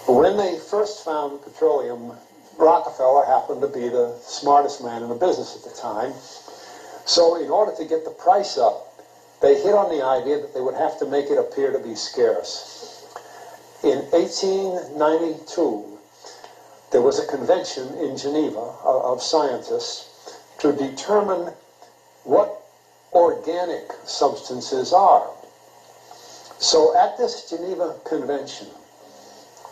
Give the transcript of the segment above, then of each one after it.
When they first found petroleum, Rockefeller happened to be the smartest man in the business at the time. So in order to get the price up, they hit on the idea that they would have to make it appear to be scarce. In 1892, there was a convention in Geneva of scientists to determine what organic substances are. So at this Geneva convention,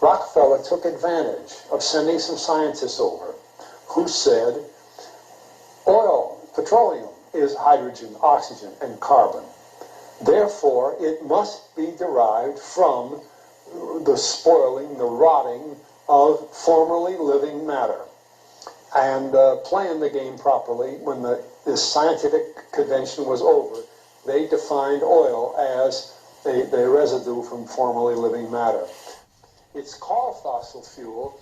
Rockefeller took advantage of sending some scientists over who said, oil, petroleum, is hydrogen, oxygen, and carbon. Therefore, it must be derived from the spoiling, the rotting of formerly living matter. And playing the game properly, when this scientific convention was over, they defined oil as a residue from formerly living matter. It's called fossil fuel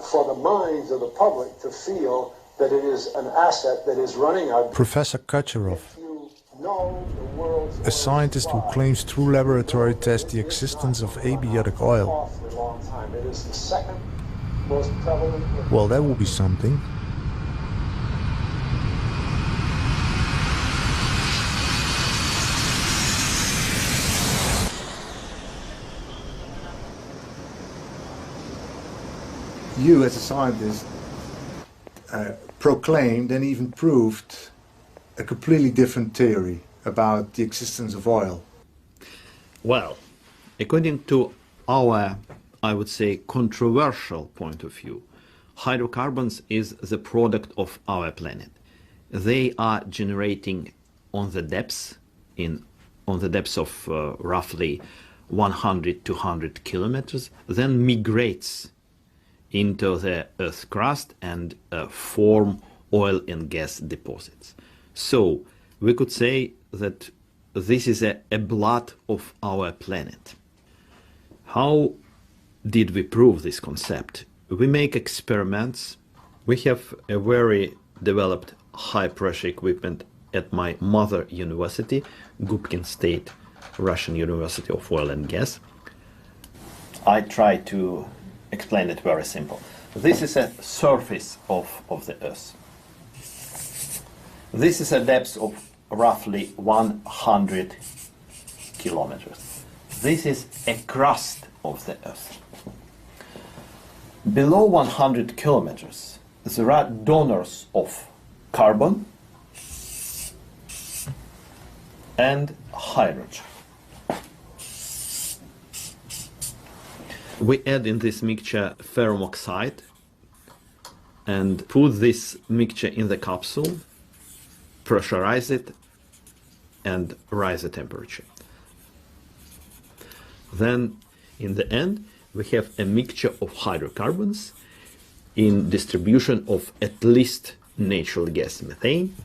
for the minds of the public to feel that it is an asset that is running out. Professor Kaczorov, a scientist who claims through laboratory tests the existence of abiotic oil. Well, that will be something. You, as a scientist, proclaimed and even proved a completely different theory about the existence of oil. Well, according to our, I would say, controversial point of view, hydrocarbons is the product of our planet. They are generating on the depths of roughly 100-200 kilometers, then migrates into the Earth's crust and form oil and gas deposits. So we could say that this is a blood of our planet. How did we prove this concept? We make experiments. We have a very developed high-pressure equipment at my mother university, Gubkin State, Russian University of Oil and Gas. I try to explain it very simple. This is a surface of the Earth. This is a depth of roughly 100 kilometers. This is a crust of the Earth. Below 100 kilometers, there are donors of carbon and hydrogen. We add in this mixture ferrum oxide and put this mixture in the capsule, pressurize it, and rise the temperature. Then, in the end, we have a mixture of hydrocarbons in distribution of at least natural gas methane,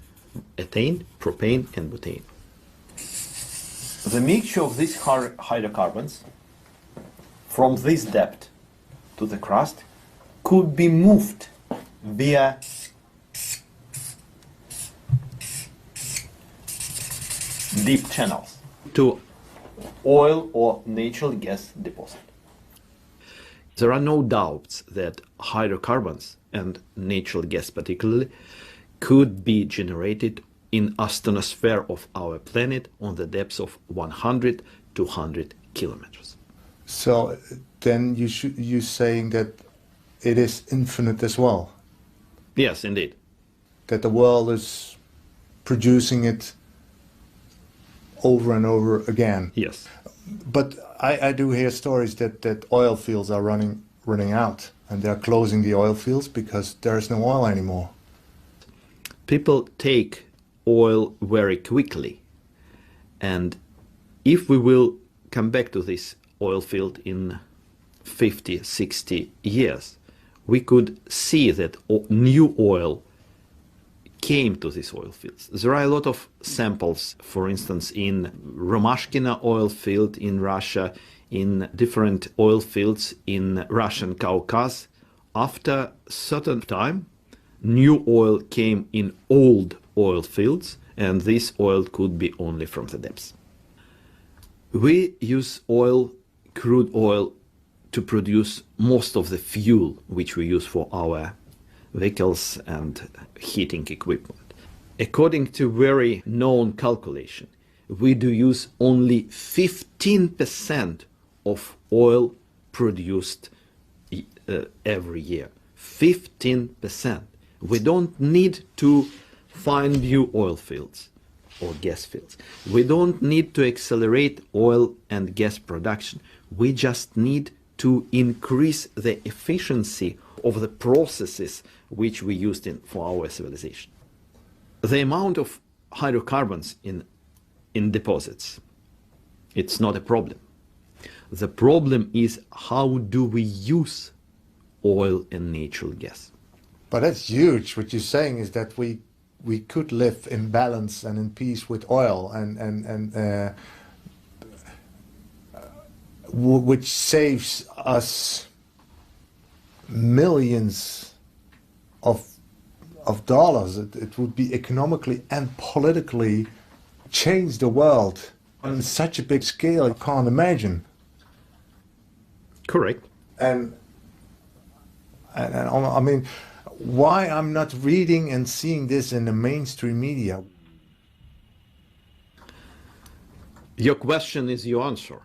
ethane, propane, and butane. The mixture of these hydrocarbons from this depth to the crust could be moved via deep channels to oil or natural gas deposit. There are no doubts that hydrocarbons, and natural gas particularly, could be generated in astronosphere of our planet on the depths of 100 to 100 kilometers. So then you're saying that it is infinite as well? Yes, indeed. That the world is producing it over and over again? Yes. But I do hear stories that oil fields are running out and they're closing the oil fields because there's no oil anymore. People take oil very quickly, and if we will come back to this oil field in 50, 60 years, we could see that new oil came to these oil fields. There are a lot of samples, for instance, in Romashkina oil field in Russia, in different oil fields in Russian Caucasus. After a certain time, new oil came in old oil fields, and this oil could be only from the depths. We use oil, crude oil, to produce most of the fuel which we use for our vehicles and heating equipment. According to very known calculation, we do use only 15% of oil produced every year. 15%. We don't need to find new oil fields or gas fields. We don't need to accelerate oil and gas production. We just need to increase the efficiency of the processes which we used for our civilization. The amount of hydrocarbons in deposits, it's not a problem. The problem is how do we use oil and natural gas. But that's huge. What you're saying is that we could live in balance and in peace with oil, which saves us millions of dollars. It would be economically and politically change the world on such a big scale. I can't imagine. Correct. And I mean, why I'm not reading and seeing this in the mainstream media? Your question is your answer.